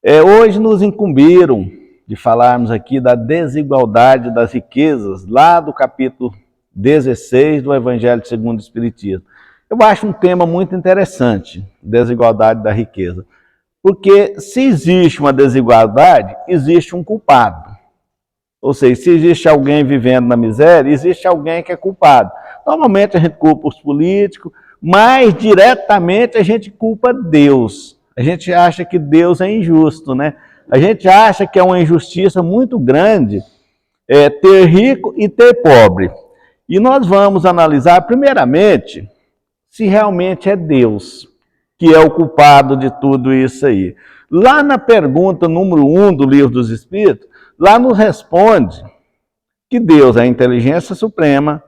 Hoje nos incumbiram de falarmos aqui da desigualdade das riquezas, lá do capítulo 16 do Evangelho segundo o Espiritismo. Eu acho um tema muito interessante, desigualdade da riqueza, porque se existe uma desigualdade, existe um culpado. Ou seja, se existe alguém vivendo na miséria, existe alguém que é culpado. Normalmente a gente culpa os políticos, mas diretamente a gente culpa Deus. A gente acha que Deus é injusto, né? A gente acha que é uma injustiça muito grande ter rico e ter pobre. E nós vamos analisar, primeiramente, se realmente é Deus que é o culpado de tudo isso aí. Lá na pergunta número 1 do Livro dos Espíritos, lá nos responde que Deus é a inteligência suprema,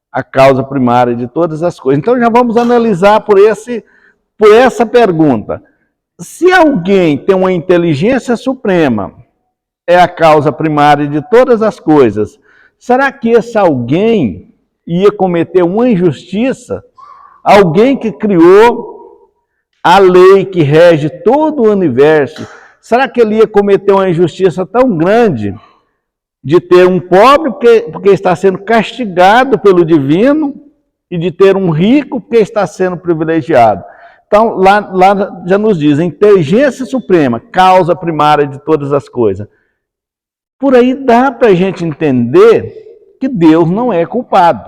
a causa primária de todas as coisas. Então já vamos analisar por essa pergunta. Se alguém tem uma inteligência suprema, é a causa primária de todas as coisas, será que esse alguém ia cometer uma injustiça? Alguém que criou a lei que rege todo o universo, será que ele ia cometer uma injustiça tão grande de ter um pobre porque está sendo castigado pelo divino e de ter um rico porque está sendo privilegiado? Então, lá já nos diz, inteligência suprema, causa primária de todas as coisas. Por aí dá para a gente entender que Deus não é culpado,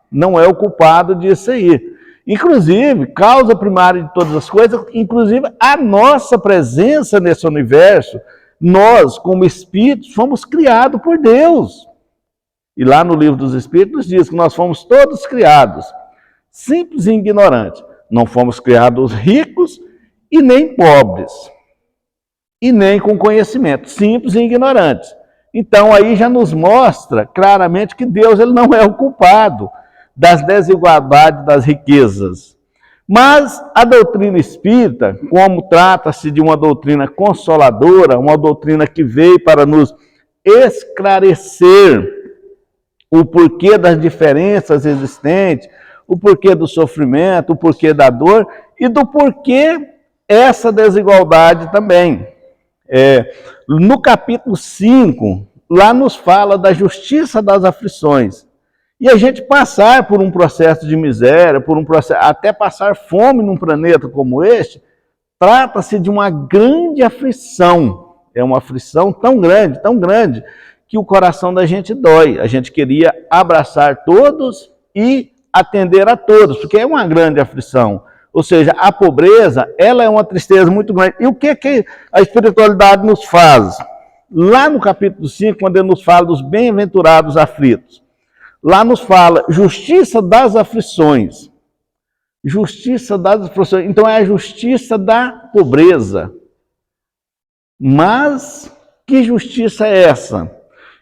não é o culpado disso aí. Inclusive, causa primária de todas as coisas, inclusive a nossa presença nesse universo, nós, como espíritos, fomos criados por Deus. E lá no Livro dos Espíritos diz que nós fomos todos criados, simples e ignorantes. Não fomos criados ricos e nem pobres, e nem com conhecimento, simples e ignorantes. Então aí já nos mostra claramente que Deus ele não é o culpado das desigualdades das riquezas. Mas a doutrina espírita, como trata-se de uma doutrina consoladora, uma doutrina que veio para nos esclarecer o porquê das diferenças existentes, o porquê do sofrimento, o porquê da dor e do porquê essa desigualdade também. No capítulo 5, lá nos fala da justiça das aflições. E a gente passar por um processo de miséria, até passar fome num planeta como este, trata-se de uma grande aflição. É uma aflição tão grande, que o coração da gente dói. A gente queria abraçar todos e atender a todos, porque é uma grande aflição. Ou seja, a pobreza, ela é uma tristeza muito grande. E o que a espiritualidade nos faz? Lá no capítulo 5, quando ele nos fala dos bem-aventurados aflitos, lá nos fala justiça das aflições. Justiça das aflições. Então é a justiça da pobreza. Mas que justiça é essa?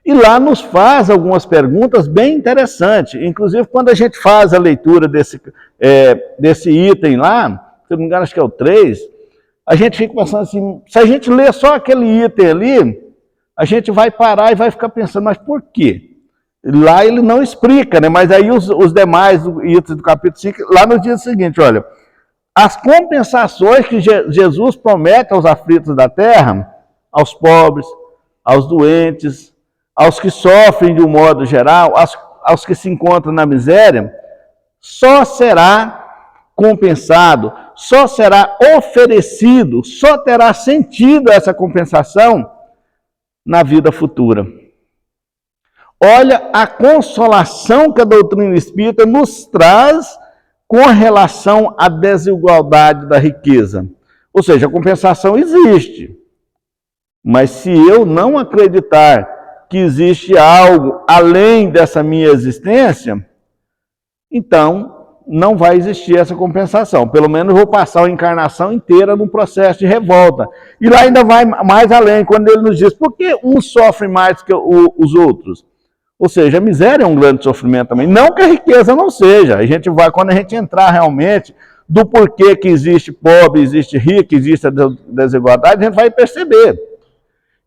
E lá nos faz algumas perguntas bem interessantes. Inclusive, quando a gente faz a leitura desse item lá, se não me engano, acho que é o 3, a gente fica pensando assim, se a gente ler só aquele item ali, a gente vai parar e vai ficar pensando, mas por quê? Lá ele não explica, né? Mas aí os demais itens do capítulo 5, lá nos diz o seguinte, olha, as compensações que Jesus promete aos aflitos da terra, aos pobres, aos doentes, aos que sofrem de um modo geral, aos que se encontram na miséria, só será compensado, só será oferecido, só terá sentido essa compensação na vida futura. Olha a consolação que a doutrina espírita nos traz com relação à desigualdade da riqueza. Ou seja, a compensação existe. Mas se eu não acreditar que existe algo além dessa minha existência, então não vai existir essa compensação. Pelo menos eu vou passar a encarnação inteira num processo de revolta. E lá ainda vai mais além, quando ele nos diz, por que uns sofrem mais que os outros? Ou seja, a miséria é um grande sofrimento também. Não que a riqueza não seja. A gente vai, quando a gente entrar realmente do porquê que existe pobre, existe rico, existe a desigualdade, a gente vai perceber.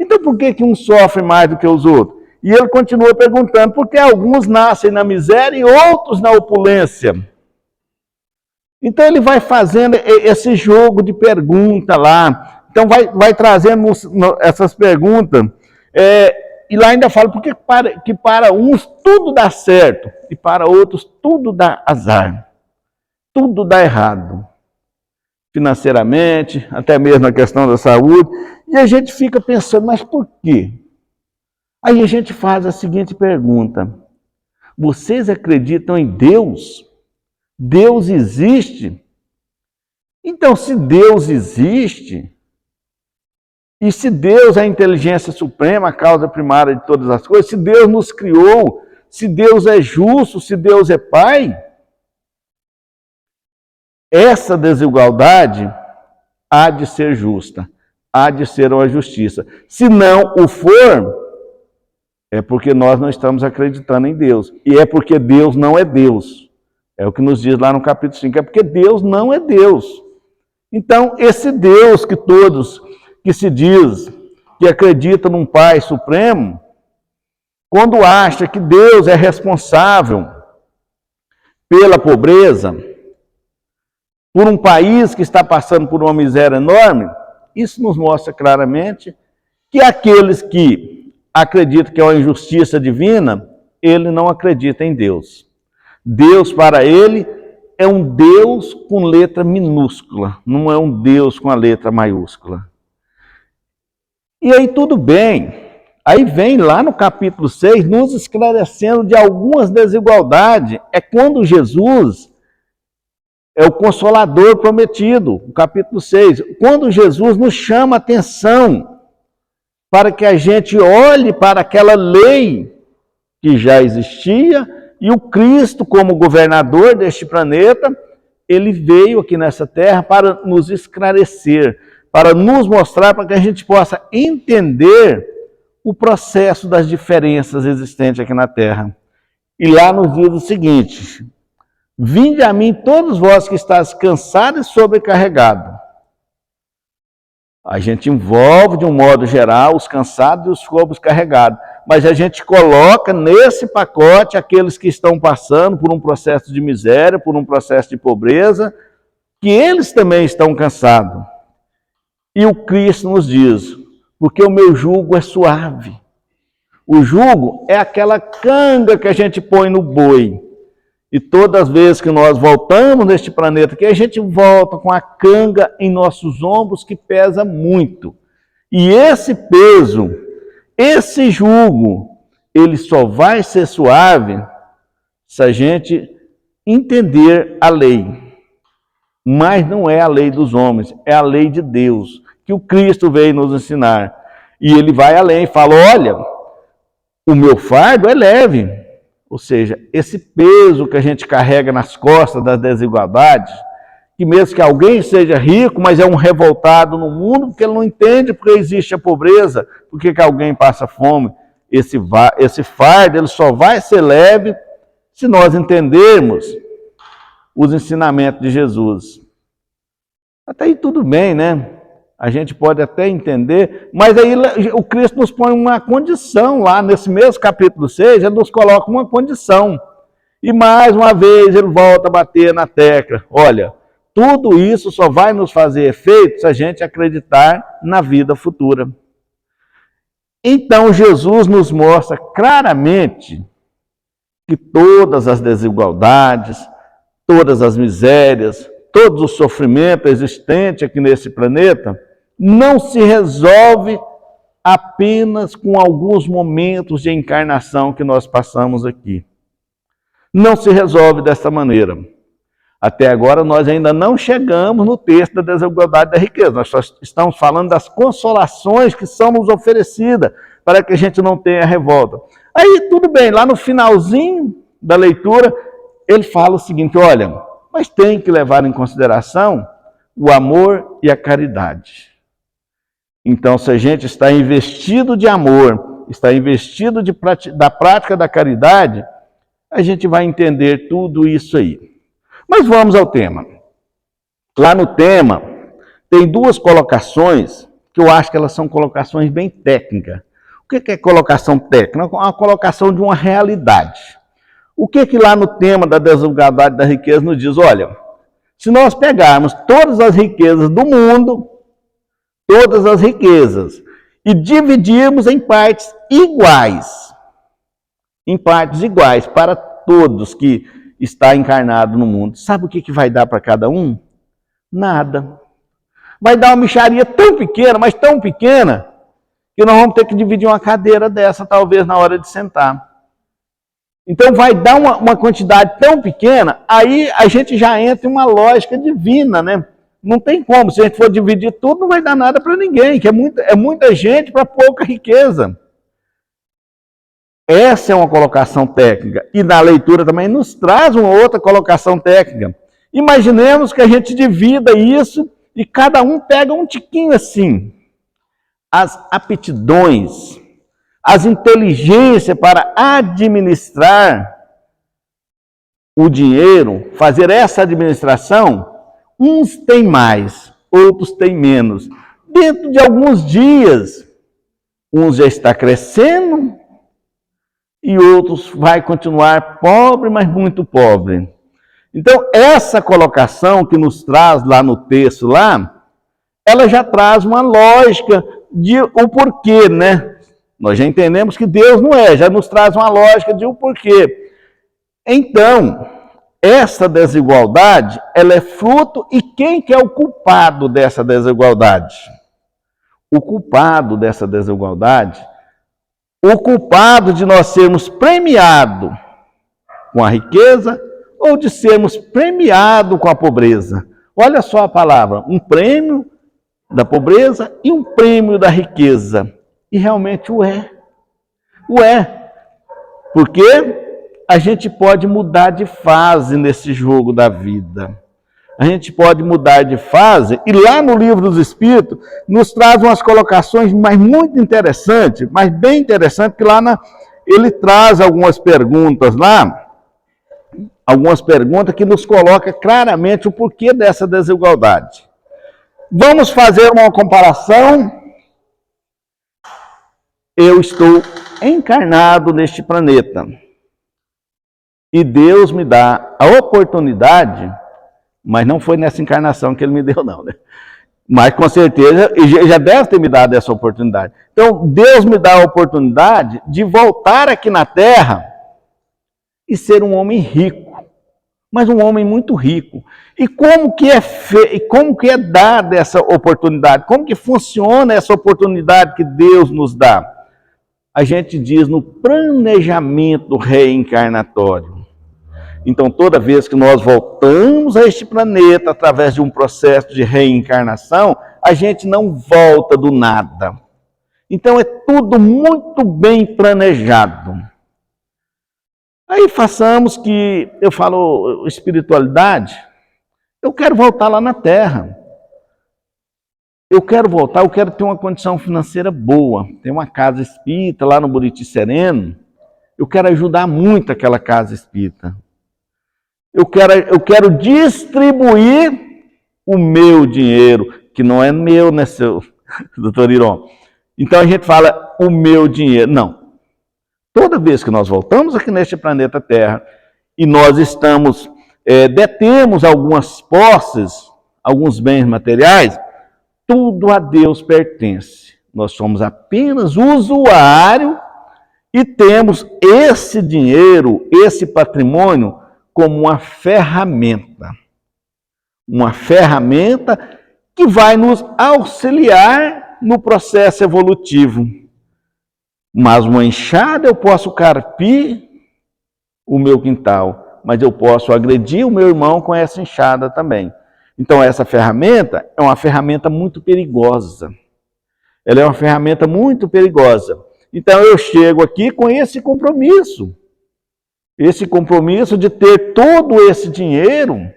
Então, por que um sofre mais do que os outros? E ele continua perguntando, por que alguns nascem na miséria e outros na opulência? Então, ele vai fazendo esse jogo de pergunta lá, Então vai trazendo essas perguntas, e lá ainda fala porque que para uns tudo dá certo, e para outros tudo dá azar, tudo dá errado, financeiramente, até mesmo a questão da saúde, e a gente fica pensando, mas por quê? Aí a gente faz a seguinte pergunta: vocês acreditam em Deus? Deus existe? Então, se Deus existe, e se Deus é a inteligência suprema, a causa primária de todas as coisas, se Deus nos criou, se Deus é justo, se Deus é Pai, essa desigualdade há de ser justa, há de ser uma justiça. Se não o for, é porque nós não estamos acreditando em Deus. E é porque Deus não é Deus. É o que nos diz lá no capítulo 5. É porque Deus não é Deus. Então, esse Deus que todos que se diz que acredita num Pai Supremo, quando acha que Deus é responsável pela pobreza, por um país que está passando por uma miséria enorme, isso nos mostra claramente que aqueles que acreditam que é uma injustiça divina, ele não acredita em Deus. Deus, para ele, é um Deus com letra minúscula, não é um Deus com a letra maiúscula. E aí tudo bem, aí vem lá no capítulo 6, nos esclarecendo de algumas desigualdades. É quando Jesus é o Consolador prometido, o capítulo 6, quando Jesus nos chama a atenção para que a gente olhe para aquela lei que já existia, e o Cristo, como governador deste planeta, ele veio aqui nessa terra para nos esclarecer, para nos mostrar, para que a gente possa entender o processo das diferenças existentes aqui na terra. E lá nos diz o seguinte: vinde a mim todos vós que estáis cansados e sobrecarregados. A gente envolve de um modo geral os cansados e os sobrecarregados, mas a gente coloca nesse pacote aqueles que estão passando por um processo de miséria, por um processo de pobreza, que eles também estão cansados. E o Cristo nos diz: porque o meu jugo é suave. O jugo é aquela canga que a gente põe no boi. E todas as vezes que nós voltamos neste planeta, que a gente volta com a canga em nossos ombros, que pesa muito. E esse peso, esse jugo, ele só vai ser suave se a gente entender a lei. Mas não é a lei dos homens, é a lei de Deus, que o Cristo veio nos ensinar. E ele vai além, fala: olha, o meu fardo é leve. Ou seja, esse peso que a gente carrega nas costas das desigualdades, que mesmo que alguém seja rico, mas é um revoltado no mundo, porque ele não entende porque existe a pobreza, porque que alguém passa fome, esse fardo ele só vai ser leve se nós entendermos os ensinamentos de Jesus. Até aí tudo bem, né? A gente pode até entender, mas aí o Cristo nos põe uma condição lá, nesse mesmo capítulo 6, ele nos coloca uma condição. E mais uma vez ele volta a bater na tecla: olha, tudo isso só vai nos fazer efeito se a gente acreditar na vida futura. Então Jesus nos mostra claramente que todas as desigualdades, todas as misérias, todo o sofrimento existente aqui nesse planeta não se resolve apenas com alguns momentos de encarnação que nós passamos aqui. Não se resolve dessa maneira. Até agora nós ainda não chegamos no texto da desigualdade da riqueza. Nós só estamos falando das consolações que são nos oferecidas para que a gente não tenha revolta. Aí tudo bem, lá no finalzinho da leitura, ele fala o seguinte: olha, mas tem que levar em consideração o amor e a caridade. Então, se a gente está investido de amor, está investido da prática da caridade, a gente vai entender tudo isso aí. Mas vamos ao tema. Lá no tema, tem duas colocações que eu acho que elas são colocações bem técnicas. O que é colocação técnica? A colocação de uma realidade. O que lá no tema da desigualdade da riqueza nos diz? Olha, se nós pegarmos todas as riquezas do mundo, todas as riquezas e dividirmos em partes iguais. Em partes iguais para todos que está encarnado no mundo. Sabe o que vai dar para cada um? Nada. Vai dar uma mixaria tão pequena, mas tão pequena, que nós vamos ter que dividir uma cadeira dessa, talvez, na hora de sentar. Então vai dar uma quantidade tão pequena, aí a gente já entra em uma lógica divina, né? Não tem como, se a gente for dividir tudo, não vai dar nada para ninguém, que é muita gente para pouca riqueza. Essa é uma colocação técnica. E na leitura também nos traz uma outra colocação técnica. Imaginemos que a gente divida isso e cada um pega um tiquinho assim. As aptidões, as inteligências para administrar o dinheiro, fazer essa administração, uns têm mais, outros têm menos. Dentro de alguns dias, uns já está crescendo e outros vai continuar pobre, mas muito pobre. Então, essa colocação que nos traz lá no texto, lá, ela já traz uma lógica de o porquê, né? Nós já entendemos que Deus não é, já nos traz uma lógica de o porquê. Então, essa desigualdade, ela é fruto, e quem que é o culpado dessa desigualdade? O culpado dessa desigualdade, o culpado de nós sermos premiados com a riqueza ou de sermos premiados com a pobreza. Olha só a palavra, um prêmio da pobreza e um prêmio da riqueza. E realmente o é. O é. Porque a gente pode mudar de fase nesse jogo da vida. A gente pode mudar de fase, e lá no Livro dos Espíritos nos traz umas colocações mas muito interessantes, mas bem interessantes, que lá ele traz algumas perguntas lá, algumas perguntas que nos colocam claramente o porquê dessa desigualdade. Vamos fazer uma comparação. Eu estou encarnado neste planeta e Deus me dá a oportunidade, mas não foi nessa encarnação que Ele me deu, não, né? Mas com certeza Ele já deve ter me dado essa oportunidade. Então Deus me dá a oportunidade de voltar aqui na Terra e ser um homem rico, mas um homem muito rico. E como que é dada essa oportunidade? Como que funciona essa oportunidade que Deus nos dá? A gente diz no planejamento reencarnatório. Então, toda vez que nós voltamos a este planeta através de um processo de reencarnação, a gente não volta do nada. Então, é tudo muito bem planejado. Aí façamos que, eu falo espiritualidade, eu quero voltar lá na Terra. Eu quero voltar, eu quero ter uma condição financeira boa. Tem uma casa espírita lá no Buriti Sereno. Eu quero ajudar muito aquela casa espírita. Eu quero distribuir o meu dinheiro, que não é meu, né, seu doutor Iron? Então a gente fala o meu dinheiro. Não. Toda vez que nós voltamos aqui neste planeta Terra e nós detemos algumas posses, alguns bens materiais, tudo a Deus pertence. Nós somos apenas usuário e temos esse dinheiro, esse patrimônio, como uma ferramenta. Uma ferramenta que vai nos auxiliar no processo evolutivo. Mas uma enxada eu posso carpir o meu quintal, mas eu posso agredir o meu irmão com essa enxada também. Então essa ferramenta é uma ferramenta muito perigosa. Ela é uma ferramenta muito perigosa. Então eu chego aqui com esse compromisso. Esse compromisso de ter todo esse dinheiro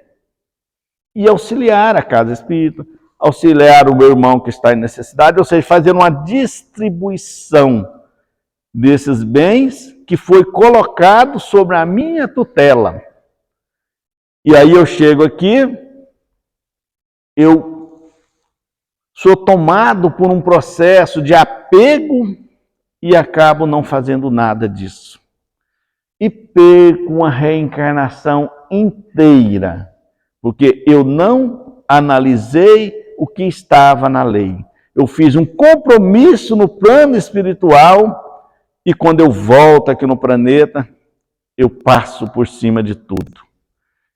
e auxiliar a casa espírita, auxiliar o meu irmão que está em necessidade, ou seja, fazer uma distribuição desses bens que foi colocado sobre a minha tutela. E aí eu chego aqui, eu sou tomado por um processo de apego e acabo não fazendo nada disso. E perco uma reencarnação inteira, porque eu não analisei o que estava na lei. Eu fiz um compromisso no plano espiritual e quando eu volto aqui no planeta, eu passo por cima de tudo.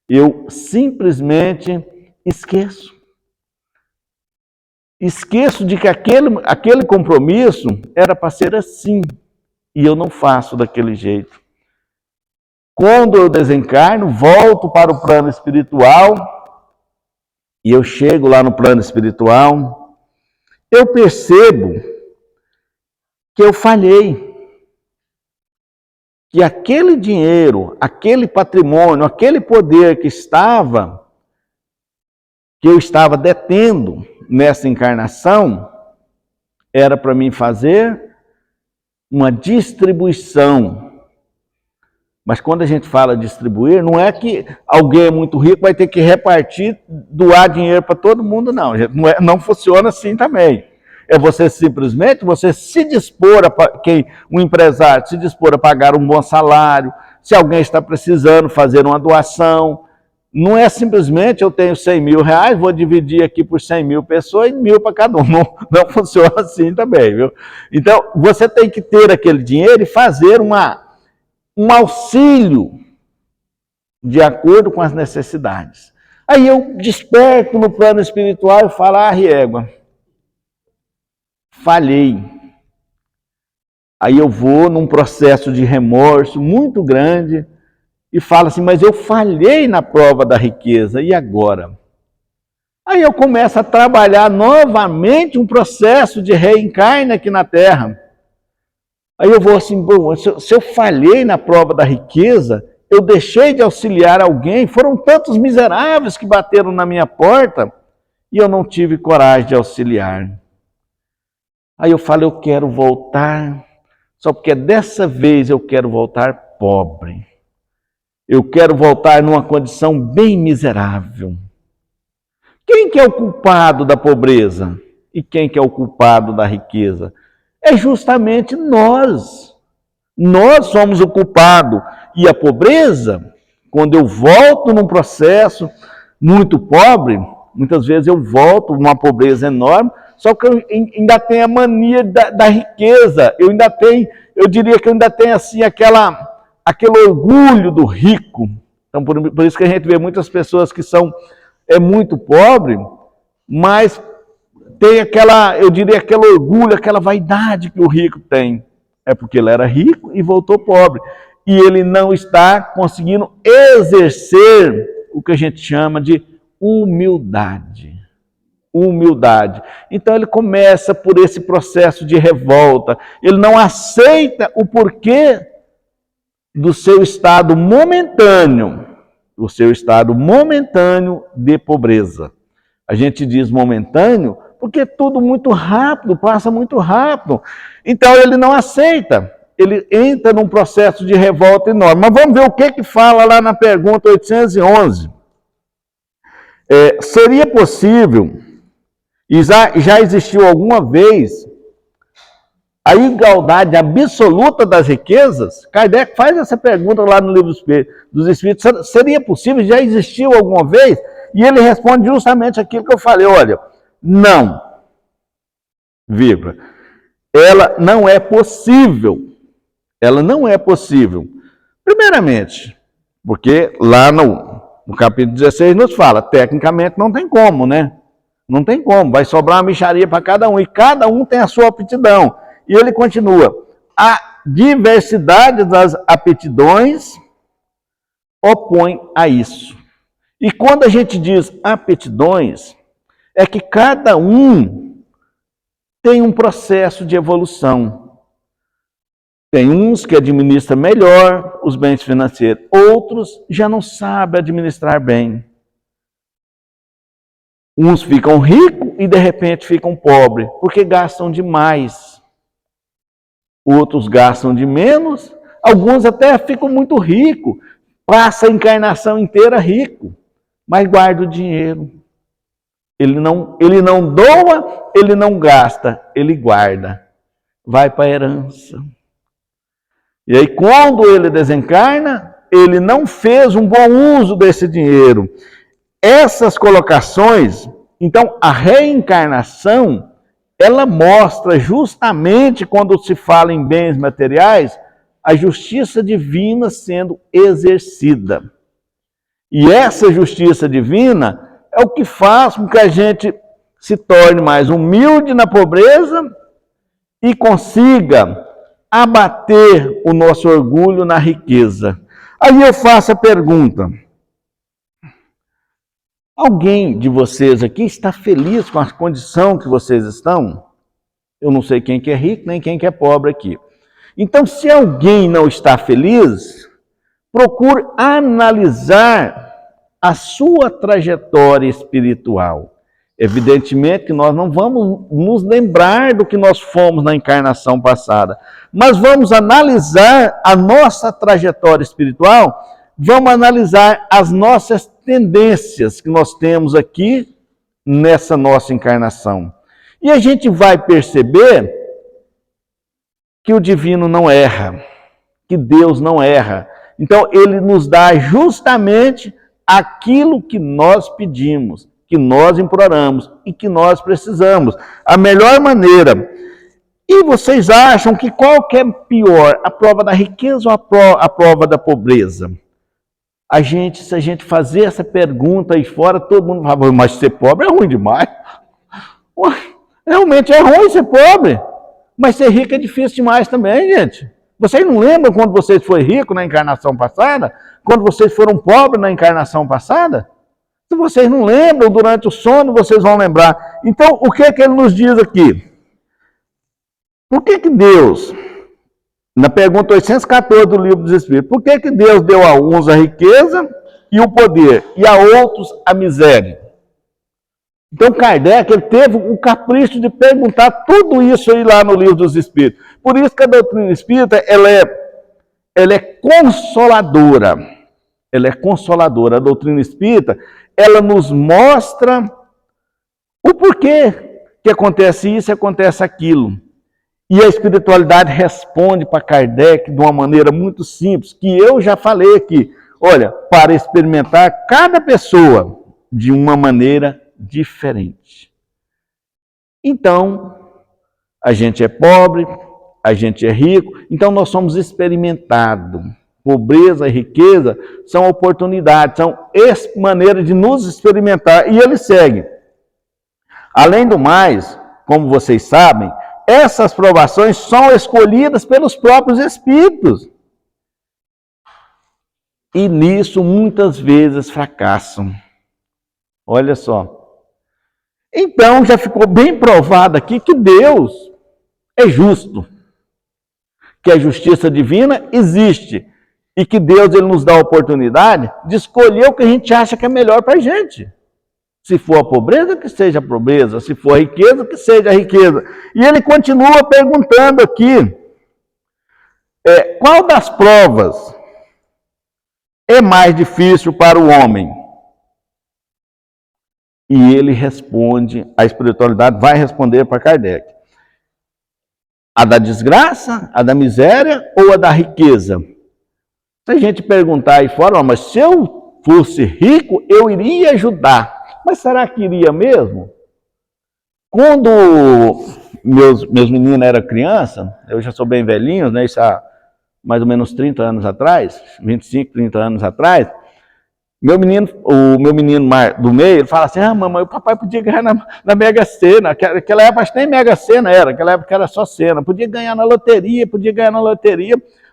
Eu simplesmente esqueço. Esqueço de que aquele compromisso era para ser assim e eu não faço daquele jeito. Quando eu desencarno, volto para o plano espiritual e eu chego lá no plano espiritual, eu percebo que eu falhei, que aquele dinheiro, aquele patrimônio, aquele poder que eu estava detendo nessa encarnação, era para mim fazer uma distribuição. Mas quando a gente fala distribuir, não é que alguém é muito rico, vai ter que repartir, doar dinheiro para todo mundo, não. Não funciona assim também. É você simplesmente, você se dispor, um empresário se dispor a pagar um bom salário, se alguém está precisando fazer uma doação. Não é simplesmente eu tenho 100 mil reais, vou dividir aqui por 100 mil pessoas e 1.000 para cada um. Não funciona assim também, viu? Então, você tem que ter aquele dinheiro e fazer um auxílio de acordo com as necessidades. Aí eu desperto no plano espiritual e falo, régua, falhei. Aí eu vou num processo de remorso muito grande e falo assim, mas eu falhei na prova da riqueza, e agora? Aí eu começo a trabalhar novamente um processo de reencarne aqui na Terra. Aí eu vou assim, bom, se eu falhei na prova da riqueza, eu deixei de auxiliar alguém, foram tantos miseráveis que bateram na minha porta e eu não tive coragem de auxiliar. Aí eu falo, eu quero voltar, só porque dessa vez eu quero voltar pobre. Eu quero voltar numa condição bem miserável. Quem que é o culpado da pobreza? E quem que é o culpado da riqueza? É justamente nós. Nós somos o culpado. E a pobreza, quando eu volto num processo muito pobre, muitas vezes eu volto numa pobreza enorme, só que eu ainda tenho a mania da riqueza. Eu diria que eu ainda tenho assim aquele orgulho do rico. Então, por isso que a gente vê muitas pessoas que são muito pobres, mas tem eu diria, aquele orgulho, aquela vaidade que o rico tem. É porque ele era rico e voltou pobre. E ele não está conseguindo exercer o que a gente chama de humildade. Humildade. Então ele começa por esse processo de revolta. Ele não aceita o porquê do seu estado momentâneo, de pobreza. A gente diz momentâneo porque é tudo muito rápido, passa muito rápido. Então ele não aceita, ele entra num processo de revolta enorme. Mas vamos ver o que fala lá na pergunta 811. Seria possível, e já existiu alguma vez, a igualdade absoluta das riquezas? Kardec faz essa pergunta lá no Livro dos Espíritos. Seria possível? Já existiu alguma vez? E ele responde justamente aquilo que eu falei. Olha, não, vírgula, ela não é possível. Ela não é possível. Primeiramente, porque lá no capítulo 16 nos fala, tecnicamente não tem como, né? Não tem como, vai sobrar uma mixaria para cada um, e cada um tem a sua aptidão. E ele continua, a diversidade das aptidões opõe a isso. E quando a gente diz aptidões, é que cada um tem um processo de evolução. Tem uns que administram melhor os bens financeiros, outros já não sabem administrar bem. Uns ficam ricos e de repente ficam pobres, porque gastam demais. Outros gastam de menos, alguns até ficam muito ricos, passa a encarnação inteira rico, mas guarda o dinheiro. Ele não doa, ele não gasta, ele guarda. Vai para a herança. E aí quando ele desencarna, ele não fez um bom uso desse dinheiro. Essas colocações, então a reencarnação ela mostra justamente, quando se fala em bens materiais, a justiça divina sendo exercida. E essa justiça divina é o que faz com que a gente se torne mais humilde na pobreza e consiga abater o nosso orgulho na riqueza. Aí eu faço a pergunta: alguém de vocês aqui está feliz com a condição que vocês estão? Eu não sei quem que é rico, nem quem que é pobre aqui. Então, se alguém não está feliz, procure analisar a sua trajetória espiritual. Evidentemente que nós não vamos nos lembrar do que nós fomos na encarnação passada, mas vamos analisar a nossa trajetória espiritual, vamos analisar as nossas tendências que nós temos aqui nessa nossa encarnação. E a gente vai perceber que o divino não erra, que Deus não erra. Então, ele nos dá justamente aquilo que nós pedimos, que nós imploramos e que nós precisamos. A melhor maneira. E vocês acham que qual que é pior, a prova da riqueza ou a prova da pobreza? Se a gente fazer essa pergunta aí fora, todo mundo fala, mas ser pobre é ruim demais. Realmente é ruim ser pobre, mas ser rico é difícil demais também, gente. Vocês não lembram quando vocês foram ricos na encarnação passada? Quando vocês foram pobres na encarnação passada? Se vocês não lembram, durante o sono vocês vão lembrar. Então, o que é que ele nos diz aqui? Por que Deus, na pergunta 814 do Livro dos Espíritos, por que Deus deu a uns a riqueza e o poder, e a outros a miséria? Então, Kardec, ele teve o capricho de perguntar tudo isso aí lá no Livro dos Espíritos. Por isso que a doutrina espírita, ela é consoladora. Ela é consoladora. A doutrina espírita, ela nos mostra o porquê que acontece isso e acontece aquilo. E a espiritualidade responde para Kardec de uma maneira muito simples, que eu já falei aqui. Olha, para experimentar cada pessoa de uma maneira diferente. Então, a gente é pobre, a gente é rico, então nós somos experimentados. Pobreza e riqueza são oportunidades, são maneiras de nos experimentar. E ele segue. Além do mais, como vocês sabem, essas provações são escolhidas pelos próprios espíritos. E nisso muitas vezes fracassam. Olha só. Então já ficou bem provado aqui que Deus é justo. Que a justiça divina existe. E que Deus ele nos dá a oportunidade de escolher o que a gente acha que é melhor para a gente. Se for a pobreza, que seja a pobreza. Se for a riqueza, que seja a riqueza. E ele continua perguntando aqui, qual das provas é mais difícil para o homem? E ele responde, a espiritualidade vai responder para Kardec. A da desgraça, a da miséria ou a da riqueza? Se a gente perguntar aí fora, mas se eu fosse rico, eu iria ajudar. Mas será que iria mesmo? Quando meus meninos eram crianças, eu já sou bem velhinho, né? Isso há mais ou menos 30 anos atrás, 25, 30 anos atrás, o meu menino do meio, ele fala assim, mamãe, o papai podia ganhar na Mega Sena. Naquela época, acho que nem Mega Sena era, naquela época era só Sena. Podia ganhar na loteria,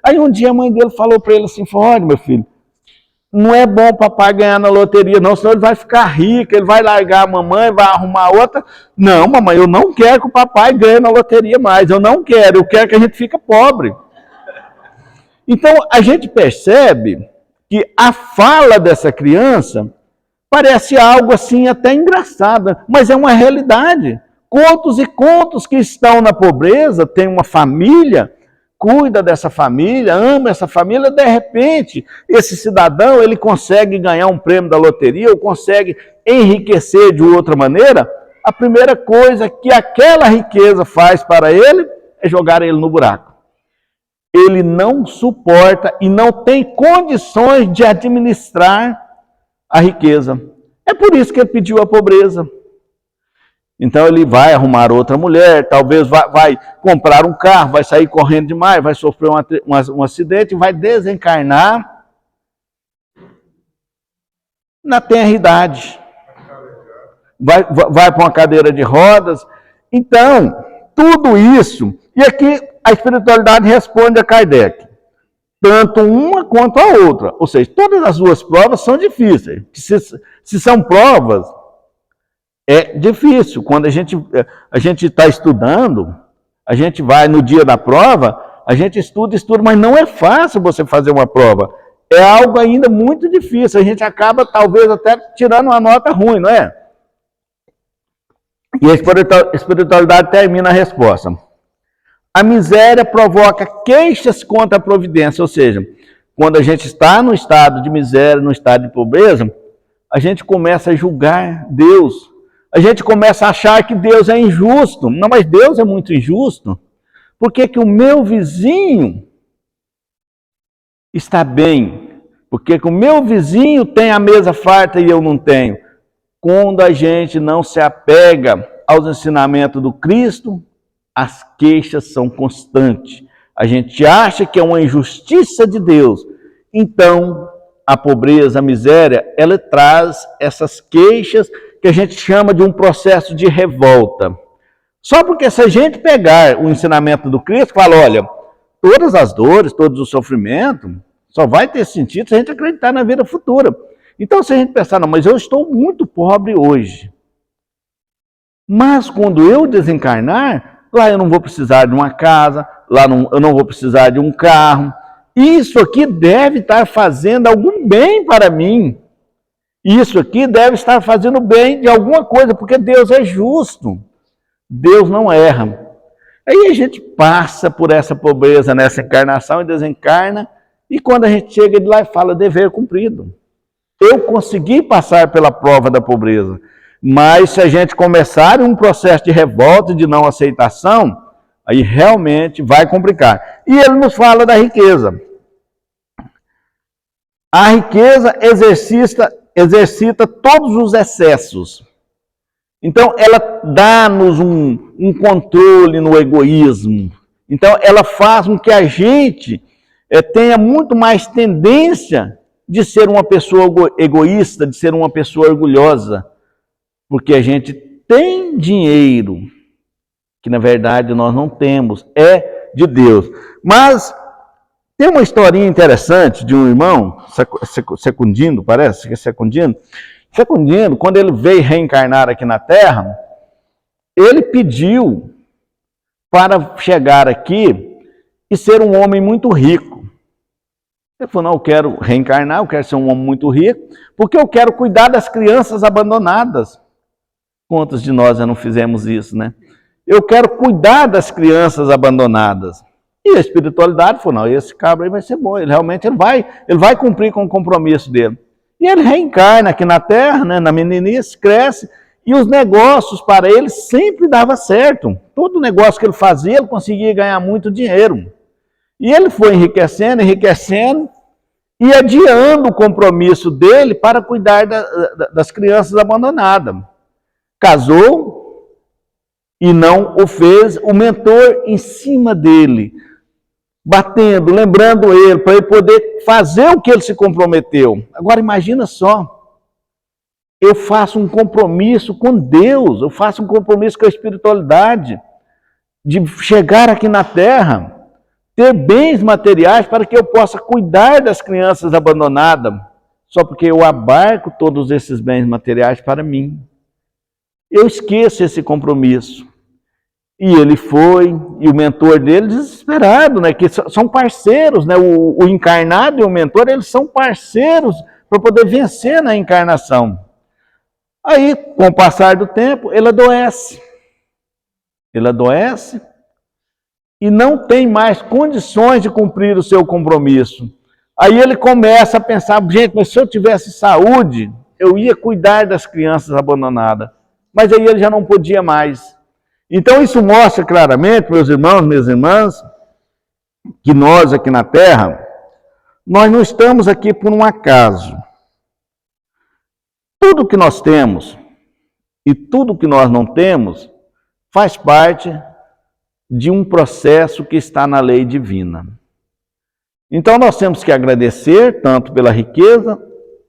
Aí um dia a mãe dele falou para ele assim, olha, meu filho, não é bom o papai ganhar na loteria não, senão ele vai ficar rico, ele vai largar a mamãe, vai arrumar outra. Não, mamãe, eu não quero que o papai ganhe na loteria mais, eu quero que a gente fique pobre. Então, a gente percebe que a fala dessa criança parece algo assim até engraçada, mas é uma realidade. Quantos e quantos que estão na pobreza, têm uma família, cuida dessa família, ama essa família, de repente, esse cidadão, ele consegue ganhar um prêmio da loteria, ou consegue enriquecer de outra maneira, a primeira coisa que aquela riqueza faz para ele é jogar ele no buraco. Ele não suporta e não tem condições de administrar a riqueza. É por isso que ele pediu a pobreza. Então ele vai arrumar outra mulher, talvez vai comprar um carro, vai sair correndo demais, vai sofrer um acidente, vai desencarnar na tenra-idade. Vai para uma cadeira de rodas. Então, tudo isso, e aqui a espiritualidade responde a Kardec, tanto uma quanto a outra. Ou seja, todas as duas provas são difíceis. Se são provas, é difícil. Quando a gente está estudando, a gente vai no dia da prova, a gente estuda, mas não é fácil você fazer uma prova. É algo ainda muito difícil. A gente acaba, talvez, até tirando uma nota ruim, não é? E a espiritualidade termina a resposta. A miséria provoca queixas contra a providência, ou seja, quando a gente está no estado de miséria, no estado de pobreza, a gente começa a julgar Deus. A gente começa a achar que Deus é injusto. Não, mas Deus é muito injusto. Por que que o meu vizinho está bem? Por que que o meu vizinho tem a mesa farta e eu não tenho? Quando a gente não se apega aos ensinamentos do Cristo, as queixas são constantes. A gente acha que é uma injustiça de Deus. Então, a pobreza, a miséria, ela traz essas queixas que a gente chama de um processo de revolta. Só porque se a gente pegar o ensinamento do Cristo, fala, olha, todas as dores, todos os sofrimentos, só vai ter sentido se a gente acreditar na vida futura. Então, se a gente pensar, não, mas eu estou muito pobre hoje. Mas quando eu desencarnar, lá eu não vou precisar de uma casa, lá eu não vou precisar de um carro. Isso aqui deve estar fazendo algum bem para mim. Isso aqui deve estar fazendo bem de alguma coisa, porque Deus é justo. Deus não erra. Aí a gente passa por essa pobreza nessa encarnação e desencarna, e quando a gente chega de lá e fala, dever cumprido. Eu consegui passar pela prova da pobreza, mas se a gente começar um processo de revolta e de não aceitação, aí realmente vai complicar. E ele nos fala da riqueza. A riqueza exercita todos os excessos. Então, ela dá-nos um controle no egoísmo. Então, ela faz com que a gente tenha muito mais tendência de ser uma pessoa egoísta, de ser uma pessoa orgulhosa, porque a gente tem dinheiro, que na verdade nós não temos, é de Deus. Mas tem uma historinha interessante de um irmão, Secundino, parece que é Secundino. Secundino, quando ele veio reencarnar aqui na Terra, ele pediu para chegar aqui e ser um homem muito rico. Ele falou, não, eu quero reencarnar, eu quero ser um homem muito rico, porque eu quero cuidar das crianças abandonadas. Quantos de nós já não fizemos isso, né? Eu quero cuidar das crianças abandonadas. E a espiritualidade falou, não, esse cabra aí vai ser bom, ele realmente ele vai cumprir com o compromisso dele. E ele reencarna aqui na Terra, né, na meninice, cresce, e os negócios para ele sempre dava certo. Todo negócio que ele fazia, ele conseguia ganhar muito dinheiro. E ele foi enriquecendo, e adiando o compromisso dele para cuidar das crianças abandonadas. Casou e não o fez, o mentor em cima dele, batendo, lembrando ele, para ele poder fazer o que ele se comprometeu. Agora imagina só, eu faço um compromisso com Deus, eu faço um compromisso com a espiritualidade, de chegar aqui na Terra, ter bens materiais para que eu possa cuidar das crianças abandonadas, só porque eu abarco todos esses bens materiais para mim. Eu esqueço esse compromisso. E ele foi, e o mentor dele desesperado, né? Que são parceiros, né? O encarnado e o mentor, eles são parceiros para poder vencer na encarnação. Aí, com o passar do tempo, ele adoece. Ele adoece e não tem mais condições de cumprir o seu compromisso. Aí ele começa a pensar, gente, mas se eu tivesse saúde, eu ia cuidar das crianças abandonadas. Mas aí ele já não podia mais. Então isso mostra claramente, meus irmãos, minhas irmãs, que nós aqui na Terra, nós não estamos aqui por um acaso. Tudo que nós temos e tudo que nós não temos faz parte de um processo que está na lei divina. Então nós temos que agradecer tanto pela riqueza,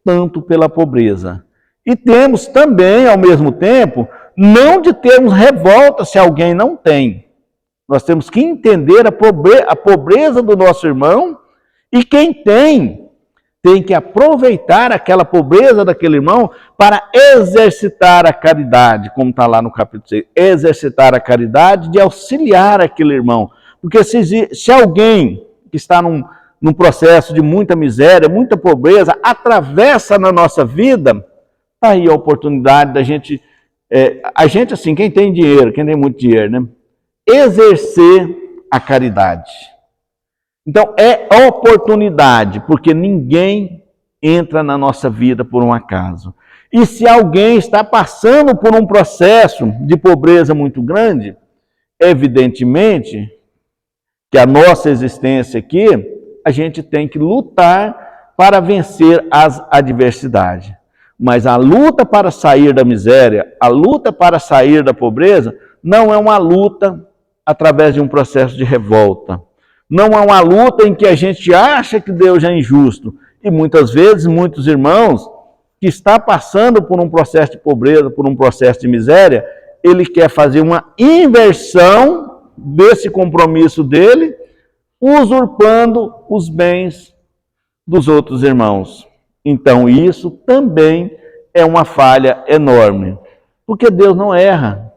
tanto pela pobreza. E temos também, ao mesmo tempo, não de termos revolta se alguém não tem. Nós temos que entender a pobreza do nosso irmão, e quem tem que aproveitar aquela pobreza daquele irmão para exercitar a caridade, como está lá no capítulo 6, exercitar a caridade de auxiliar aquele irmão. Porque se alguém que está num processo de muita miséria, muita pobreza, atravessa na nossa vida, está aí a oportunidade da gente, assim, quem tem dinheiro, quem tem muito dinheiro, né? Exercer a caridade. Então, é oportunidade, porque ninguém entra na nossa vida por um acaso. E se alguém está passando por um processo de pobreza muito grande, evidentemente que a nossa existência aqui, a gente tem que lutar para vencer as adversidades. Mas a luta para sair da miséria, a luta para sair da pobreza, não é uma luta através de um processo de revolta. Não é uma luta em que a gente acha que Deus é injusto. E muitas vezes, muitos irmãos que estão passando por um processo de pobreza, por um processo de miséria, ele quer fazer uma inversão desse compromisso dele, usurpando os bens dos outros irmãos. Então isso também é uma falha enorme. Porque Deus não erra.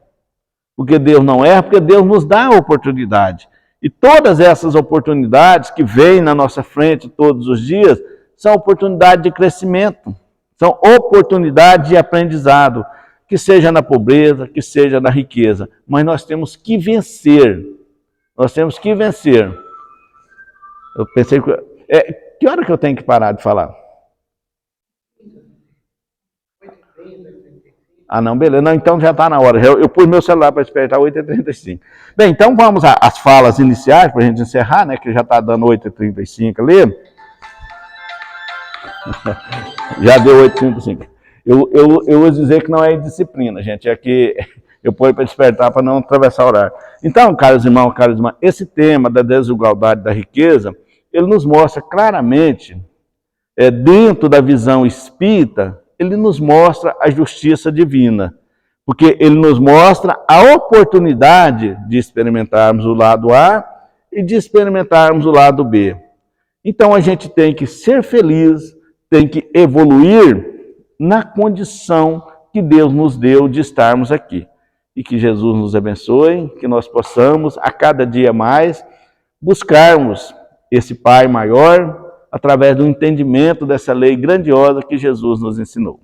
Porque Deus não erra, porque Deus nos dá a oportunidade. E todas essas oportunidades que vêm na nossa frente todos os dias são oportunidades de crescimento, são oportunidades de aprendizado, que seja na pobreza, que seja na riqueza. Mas nós temos que vencer. Nós temos que vencer. Eu pensei que hora que eu tenho que parar de falar? Ah, não, beleza. Não, então já está na hora. Eu pus meu celular para despertar 8h35. Bem, então vamos às falas iniciais para a gente encerrar, né? Que já está dando 8h35 ali. Já deu 8h35. Eu vou dizer que não é disciplina, gente. É que eu ponho para despertar para não atravessar o horário. Então, caros irmãos, esse tema da desigualdade da riqueza, ele nos mostra claramente, dentro da visão espírita, ele nos mostra a justiça divina, porque ele nos mostra a oportunidade de experimentarmos o lado A e de experimentarmos o lado B. Então a gente tem que ser feliz, tem que evoluir na condição que Deus nos deu de estarmos aqui. E que Jesus nos abençoe, que nós possamos a cada dia mais buscarmos esse Pai maior, através do entendimento dessa lei grandiosa que Jesus nos ensinou.